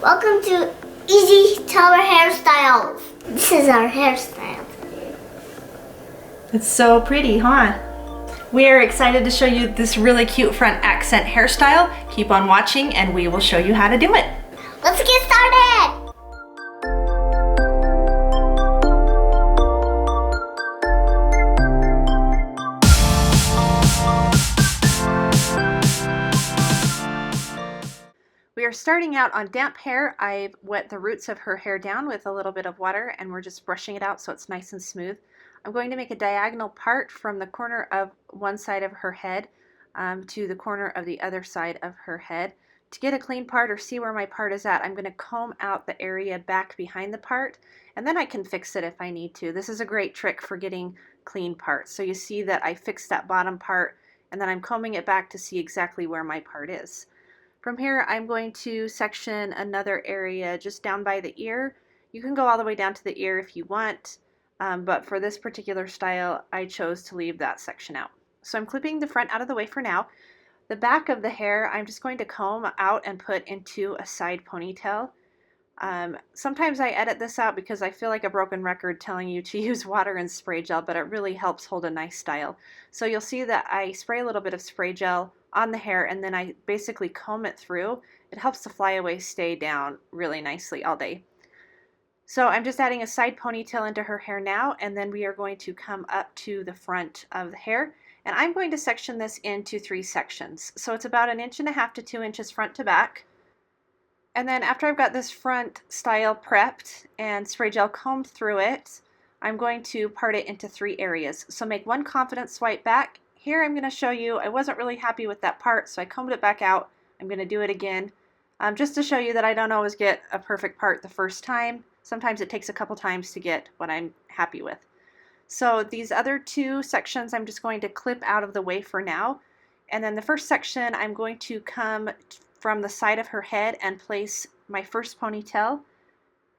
Welcome to Easy Toddler Hairstyles. This is our hairstyle. It's so pretty, huh? We are excited to show you this really cute front accent hairstyle. Keep on watching and we will show you how to do it. Let's get started! We are starting out on damp hair. I've wet the roots of her hair down with a little bit of water and we're just brushing it out so it's nice and smooth. I'm going to make a diagonal part from the corner of one side of her head to the corner of the other side of her head. To get a clean part or see where my part is at, I'm going to comb out the area back behind the part and then I can fix it if I need to. This is a great trick for getting clean parts. So you see that I fixed that bottom part and then I'm combing it back to see exactly where my part is. From here, I'm going to section another area just down by the ear. You can go all the way down to the ear if you want, but for this particular style, I chose to leave that section out. So I'm clipping the front out of the way for now. The back of the hair, I'm just going to comb out and put into a side ponytail. Sometimes I edit this out because I feel like a broken record telling you to use water and spray gel, but it really helps hold a nice style. So you'll see that I spray a little bit of spray gel on the hair and then I basically comb it through. It helps the flyaway stay down really nicely all day. So I'm just adding a side ponytail into her hair now, and then we are going to come up to the front of the hair, and I'm going to section this into 3 sections. So it's about 1.5 inches to 2 inches front to back. And then after I've got this front style prepped and spray gel combed through it, I'm going to part it into 3 areas. So make one confident swipe back. Here I'm going to show you, I wasn't really happy with that part, so I combed it back out. I'm going to do it again just to show you that I don't always get a perfect part the first time. Sometimes it takes a couple times to get what I'm happy with. So these other 2 sections I'm just going to clip out of the way for now. And then the first section I'm going to come from the side of her head and place my first ponytail.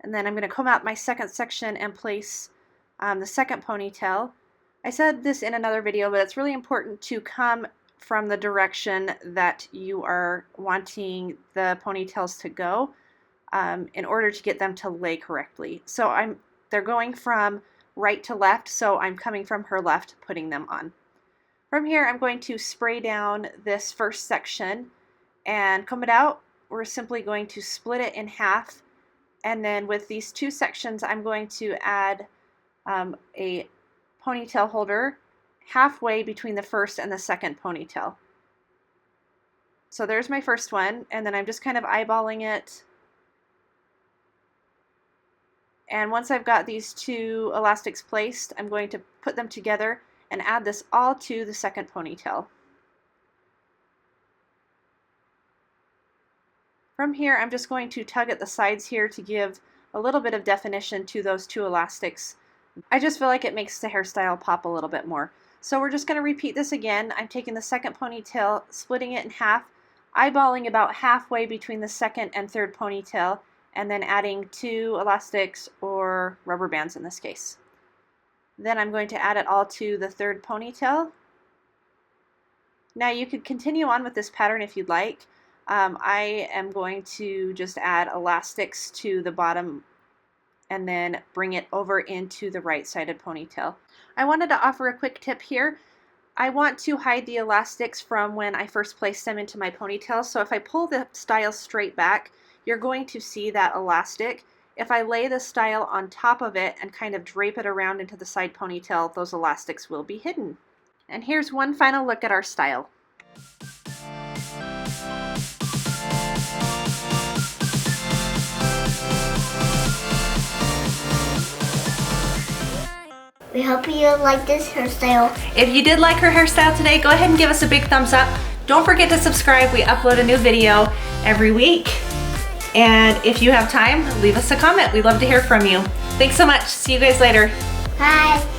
And then I'm going to comb out my second section and place the second ponytail. I said this in another video, but it's really important to come from the direction that you are wanting the ponytails to go in order to get them to lay correctly. So they're going from right to left, so I'm coming from her left, putting them on. From here, I'm going to spray down this first section and comb it out. We're simply going to split it in half, and then with these 2 sections, I'm going to add a ponytail holder halfway between the first and the second ponytail. So there's my first one, and then I'm just kind of eyeballing it. And once I've got these 2 elastics placed, I'm going to put them together and add this all to the second ponytail. From here, I'm just going to tug at the sides here to give a little bit of definition to those 2 elastics. I just feel like it makes the hairstyle pop a little bit more. So we're just going to repeat this again. I'm taking the second ponytail, splitting it in half, eyeballing about halfway between the second and third ponytail, and then adding 2 elastics or rubber bands in this case. Then I'm going to add it all to the third ponytail. Now you could continue on with this pattern if you'd like. I am going to just add elastics to the bottom and then bring it over into the right-sided ponytail. I wanted to offer a quick tip here. I want to hide the elastics from when I first place them into my ponytail, so if I pull the style straight back, you're going to see that elastic. If I lay the style on top of it and kind of drape it around into the side ponytail, those elastics will be hidden. And here's one final look at our style. We hope you like this hairstyle. If you did like her hairstyle today, go ahead and give us a big thumbs up. Don't forget to subscribe. We upload a new video every week. And if you have time, leave us a comment. We'd love to hear from you. Thanks so much. See you guys later. Bye.